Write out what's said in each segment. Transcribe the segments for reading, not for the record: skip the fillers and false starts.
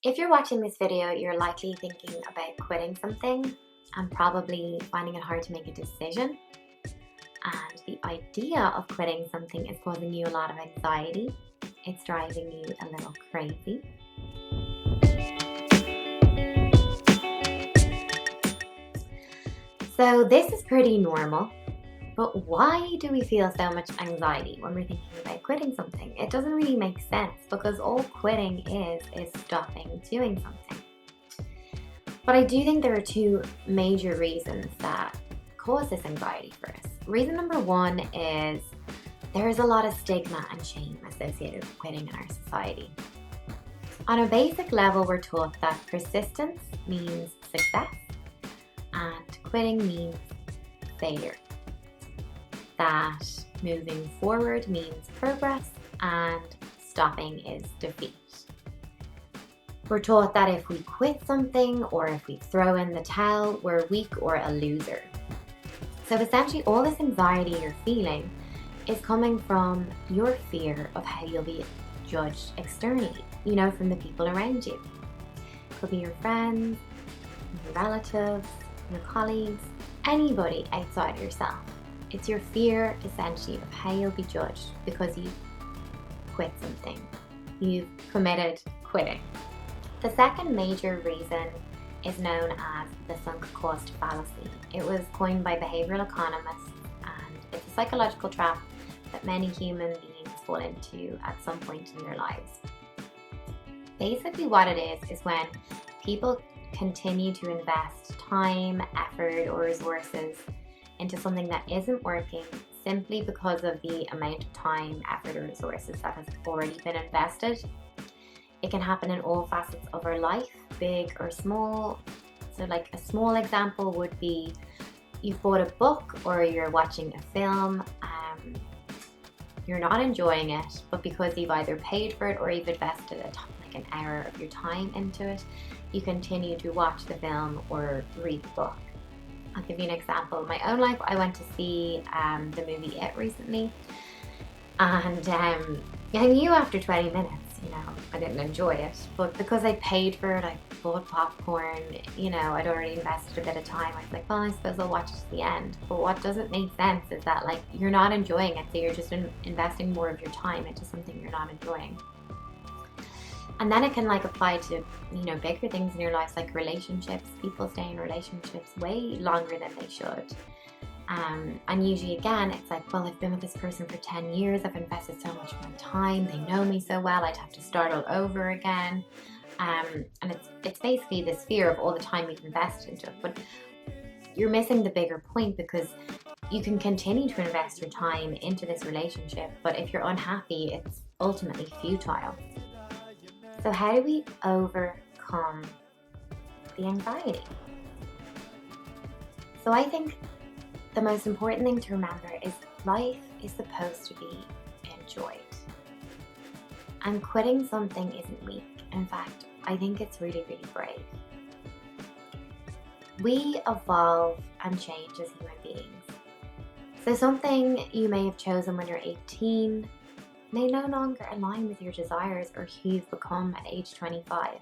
If you're watching this video, you're likely thinking about quitting something and probably finding it hard to make a decision. And the idea of quitting something is causing you a lot of anxiety. It's driving you a little crazy. So this is pretty normal. But why do we feel so much anxiety when we're thinking about quitting something? It doesn't really make sense because all quitting is stopping doing something. But I do think there are two major reasons that cause this anxiety for us. Reason number one is there is a lot of stigma and shame associated with quitting in our society. On a basic level, we're taught that persistence means success and quitting means failure. That moving forward means progress and stopping is defeat. We're taught that if we quit something or if we throw in the towel, we're weak or a loser. So essentially all this anxiety you're feeling is coming from your fear of how you'll be judged externally, from the people around you. It could be your friends, your relatives, your colleagues, anybody outside yourself. It's your fear, essentially, of how you'll be judged because you quit something. You've committed quitting. The second major reason is known as the sunk cost fallacy. It was coined by behavioral economists, and it's a psychological trap that many human beings fall into at some point in their lives. Basically what it is when people continue to invest time, effort, or resources into something that isn't working simply because of the amount of time, effort, or resources that has already been invested. It can happen in all facets of our life, big or small. So like a small example would be you've bought a book or you're watching a film, you're not enjoying it, but because you've either paid for it or you've invested like an hour of your time into it, you continue to watch the film or read the book. I'll give you an example. In my own life, I went to see the movie It recently, and I knew after 20 minutes, I didn't enjoy it, but because I paid for it, I bought popcorn, I'd already invested a bit of time. I was like, well, I suppose I'll watch it to the end. But what doesn't make sense is that you're not enjoying it, so you're just investing more of your time into something you're not enjoying. And then it can apply to, bigger things in your life, like relationships. People stay in relationships way longer than they should. And usually again, it's well, I've been with this person for 10 years. I've invested so much of my time. They know me so well. I'd have to start all over again. And it's basically this fear of all the time you've invested into it. But you're missing the bigger point, because you can continue to invest your time into this relationship, but if you're unhappy, it's ultimately futile. So how do we overcome the anxiety? So I think the most important thing to remember is life is supposed to be enjoyed. And quitting something isn't weak. In fact, I think it's really, really brave. We evolve and change as human beings. So something you may have chosen when you're 18 may no longer align with your desires or who you've become at age 25,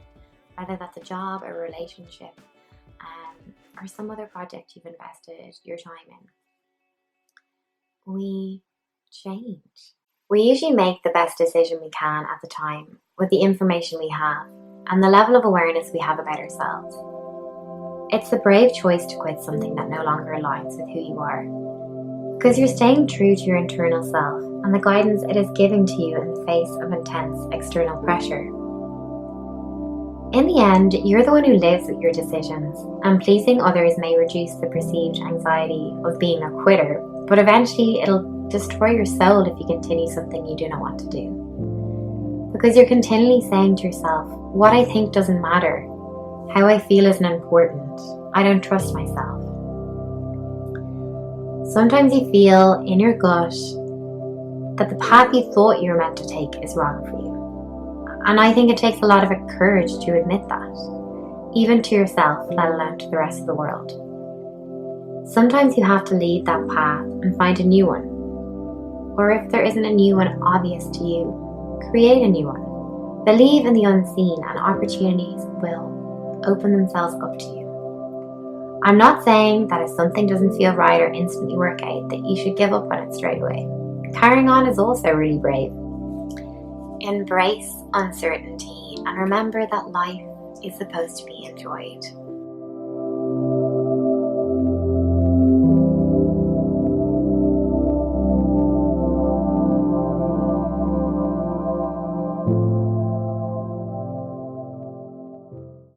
whether that's a job, a relationship, or some other project you've invested your time in. We change. We usually make the best decision we can at the time with the information we have and the level of awareness we have about ourselves. It's the brave choice to quit something that no longer aligns with who you are, because you're staying true to your internal self and the guidance it is giving to you in the face of intense external pressure. In the end, you're the one who lives with your decisions, and pleasing others may reduce the perceived anxiety of being a quitter, but eventually it'll destroy your soul if you continue something you do not want to do. Because you're continually saying to yourself, what I think doesn't matter, how I feel isn't important, I don't trust myself. Sometimes you feel in your gut that the path you thought you were meant to take is wrong for you. And I think it takes a lot of courage to admit that, even to yourself, let alone to the rest of the world. Sometimes you have to leave that path and find a new one. Or if there isn't a new one obvious to you, create a new one. Believe in the unseen and opportunities will open themselves up to you. I'm not saying that if something doesn't feel right or instantly work out that you should give up on it straight away. Carrying on is also really brave. Embrace uncertainty and remember that life is supposed to be enjoyed.